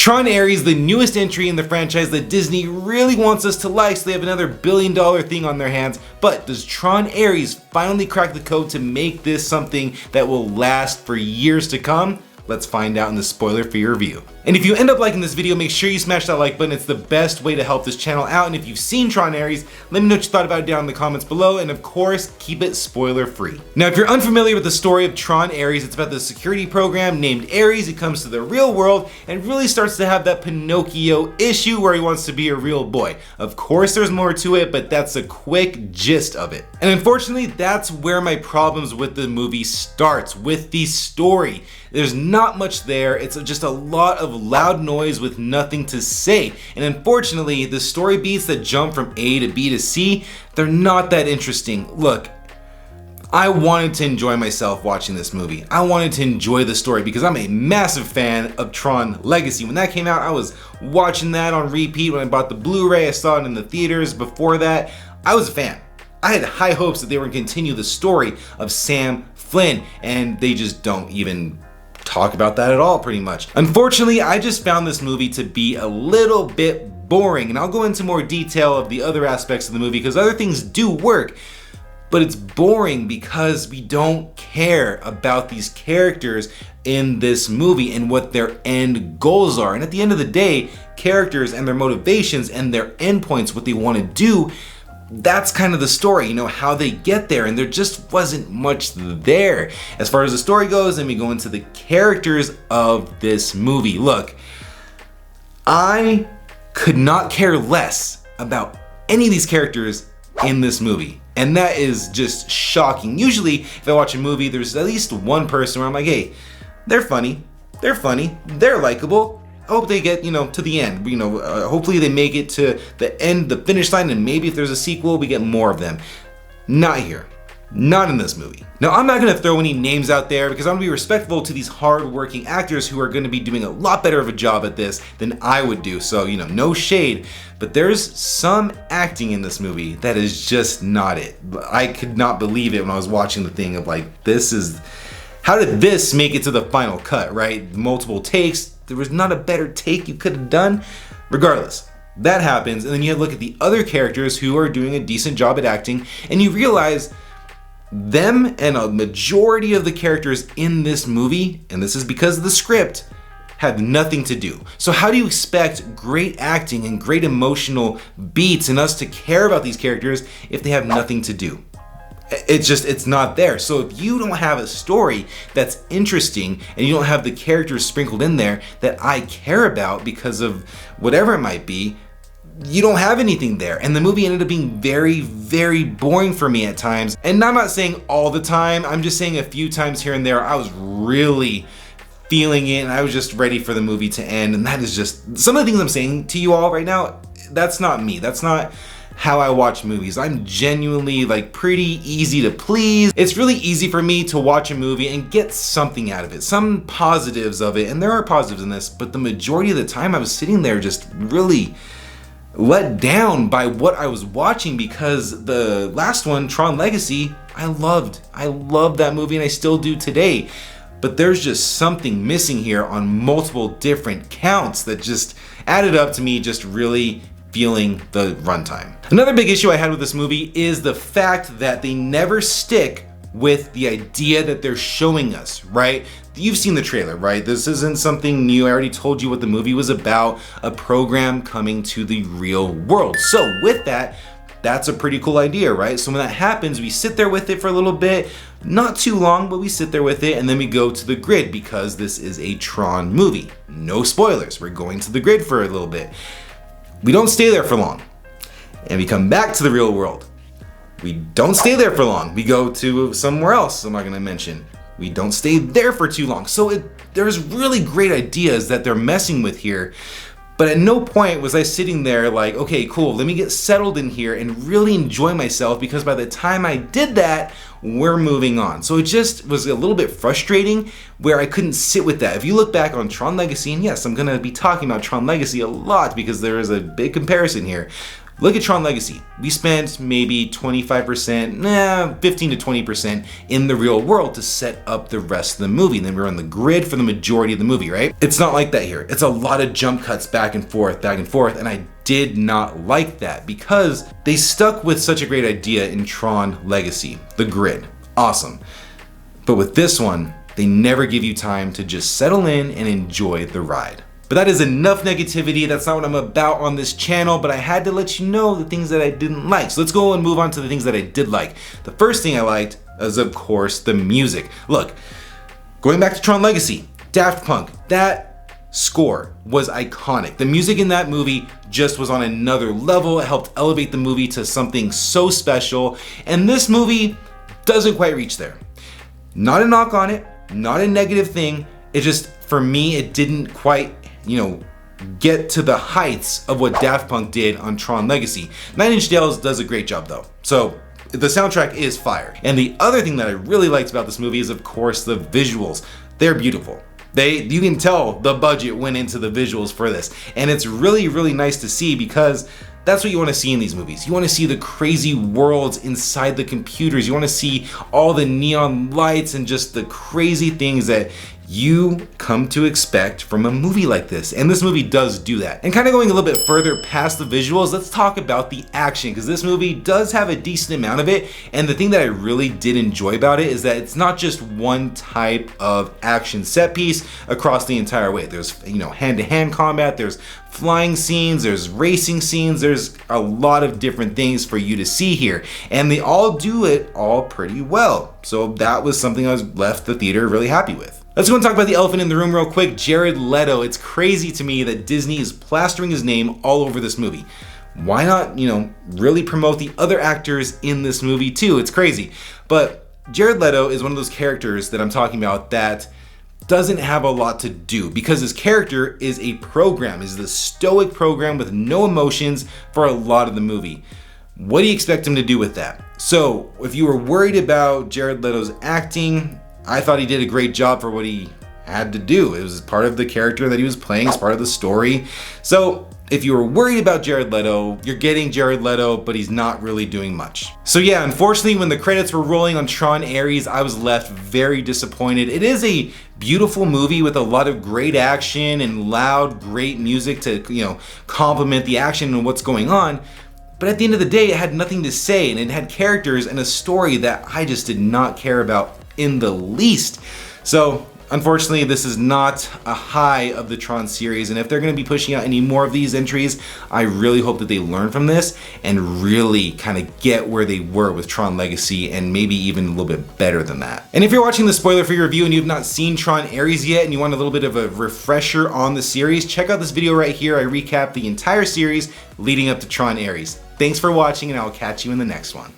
Tron Ares, the newest entry in the franchise that Disney really wants us to like, so they have another billion-dollar thing on their hands. But does Tron Ares finally crack the code to make this something that will last for years to come? Let's find out in the spoiler-free review. And if you end up liking this video, make sure you smash that like button. It's the best way to help this channel out. And if you've seen Tron Ares, let me know what you thought about it down in the comments below. And of course, keep it spoiler-free. Now, if you're unfamiliar with the story of Tron Ares, it's about the security program named Ares. He comes to the real world and really starts to have that Pinocchio issue where he wants to be a real boy. Of course, there's more to it, but that's a quick gist of it. And unfortunately, that's where my problems with the movie starts, with the story. There's not much there. It's just a lot of loud noise with nothing to say. And unfortunately, the story beats that jump from A to B to C, they're not that interesting. Look, I wanted to enjoy myself watching this movie. I wanted to enjoy the story because I'm a massive fan of Tron Legacy. When that came out, I was watching that on repeat. When I bought the Blu-ray, I saw it in the theaters. Before that, I was a fan. I had high hopes that they were going to continue the story of Sam Flynn, and they just don't even talk about that at all, pretty much. Unfortunately, I just found this movie to be a little bit boring, and I'll go into more detail of the other aspects of the movie because other things do work, but it's boring because we don't care about these characters in this movie and what their end goals are. And at the end of the day, characters and their motivations and their endpoints, what they want to do, that's kind of the story, you know, how they get there, and there just wasn't much there. As far as the story goes, then we go into the characters of this movie. Look, I could not care less about any of these characters in this movie, and that is just shocking. Usually, if I watch a movie, there's at least one person where I'm like, hey, they're funny, they're likable. I hope they get, to the end. Hopefully they make it to the end, the finish line, and maybe if there's a sequel, we get more of them. Not here. Not in this movie. Now, I'm not gonna throw any names out there because I'm gonna be respectful to these hard-working actors who are gonna be doing a lot better of a job at this than I would do. So, no shade, but there's some acting in this movie that is just not it. I could not believe it when I was watching the thing of like, how did this make it to the final cut, right? Multiple takes. There was not a better take you could have done. Regardless, that happens, and then you look at the other characters who are doing a decent job at acting, and you realize them and a majority of the characters in this movie, and this is because of the script, had nothing to do. So how do you expect great acting and great emotional beats and us to care about these characters if they have nothing to do? It's not there. So if you don't have a story that's interesting and you don't have the characters sprinkled in there that I care about because of whatever it might be, you don't have anything there. And the movie ended up being very, very boring for me at times. And I'm not saying all the time, I'm just saying a few times here and there, I was really feeling it and I was just ready for the movie to end. And that is just, some of the things I'm saying to you all right now, that's not me. That's not how I watch movies. I'm genuinely pretty easy to please. It's really easy for me to watch a movie and get something out of it, some positives of it, and there are positives in this, but the majority of the time I was sitting there just really let down by what I was watching because the last one, Tron Legacy, I loved that movie and I still do today. But there's just something missing here on multiple different counts that just added up to me just really feeling the runtime. Another big issue I had with this movie is the fact that they never stick with the idea that they're showing us, right? You've seen the trailer, right? This isn't something new. I already told you what the movie was about, a program coming to the real world. So with that, that's a pretty cool idea, right? So when that happens, we sit there with it for a little bit, not too long, but we sit there with it and then we go to the grid because this is a Tron movie. No spoilers, we're going to the grid for a little bit. We don't stay there for long, and we come back to the real world. We don't stay there for long. We go to somewhere else I'm not gonna mention. We don't stay there for too long. So there's really great ideas that they're messing with here, but at no point was I sitting there like, okay, cool, let me get settled in here and really enjoy myself because by the time I did that, we're moving on. So it just was a little bit frustrating where I couldn't sit with that. If you look back on Tron Legacy, and yes, I'm gonna be talking about Tron Legacy a lot because there is a big comparison here. Look at Tron Legacy. We spent maybe 25%, 15 to 20% in the real world to set up the rest of the movie. And then we're on the grid for the majority of the movie, right? It's not like that here. It's a lot of jump cuts back and forth, and I did not like that because they stuck with such a great idea in Tron Legacy, the grid. Awesome. But with this one, they never give you time to just settle in and enjoy the ride. But that is enough negativity. That's not what I'm about on this channel, but I had to let you know the things that I didn't like. So let's go and move on to the things that I did like. The first thing I liked is, of course, the music. Look, going back to Tron Legacy, Daft Punk, that score was iconic. The music in that movie just was on another level. It helped elevate the movie to something so special. And this movie doesn't quite reach there. Not a knock on it, not a negative thing. It just, for me, it didn't quite, get to the heights of what Daft Punk did on Tron Legacy. 9 Inch Nails does a great job though. So the soundtrack is fire. And the other thing that I really liked about this movie is, of course, the visuals. They're beautiful. You can tell the budget went into the visuals for this. And it's really, really nice to see because that's what you want to see in these movies. You want to see the crazy worlds inside the computers. You want to see all the neon lights and just the crazy things that you come to expect from a movie like this. And this movie does do that. And kind of going a little bit further past the visuals, let's talk about the action, because this movie does have a decent amount of it. And the thing that I really did enjoy about it is that it's not just one type of action set piece across the entire way. There's, hand-to-hand combat, there's flying scenes, there's racing scenes, there's a lot of different things for you to see here. And they all do it all pretty well. So that was something I was left the theater really happy with. Let's go and talk about the elephant in the room real quick, Jared Leto. It's crazy to me that Disney is plastering his name all over this movie. Why not, really promote the other actors in this movie too? It's crazy. But Jared Leto is one of those characters that I'm talking about that doesn't have a lot to do because his character is a program, is the stoic program with no emotions for a lot of the movie. What do you expect him to do with that? So if you were worried about Jared Leto's acting, I thought he did a great job for what he had to do. It was part of the character that he was playing, it's part of the story. So if you were worried about Jared Leto, you're getting Jared Leto, but he's not really doing much. So yeah, unfortunately, when the credits were rolling on Tron Ares, I was left very disappointed. It is a beautiful movie with a lot of great action and loud, great music to, complement the action and what's going on. But at the end of the day, it had nothing to say, and it had characters and a story that I just did not care about in the least. So unfortunately, this is not a high of the Tron series, and if they're going to be pushing out any more of these entries, I really hope that they learn from this and really kind of get where they were with Tron Legacy and maybe even a little bit better than that. And if you're watching the spoiler-free review and you've not seen Tron Ares yet and you want a little bit of a refresher on the series, check out this video right here. I recap the entire series leading up to Tron Ares. Thanks for watching, and I'll catch you in the next one.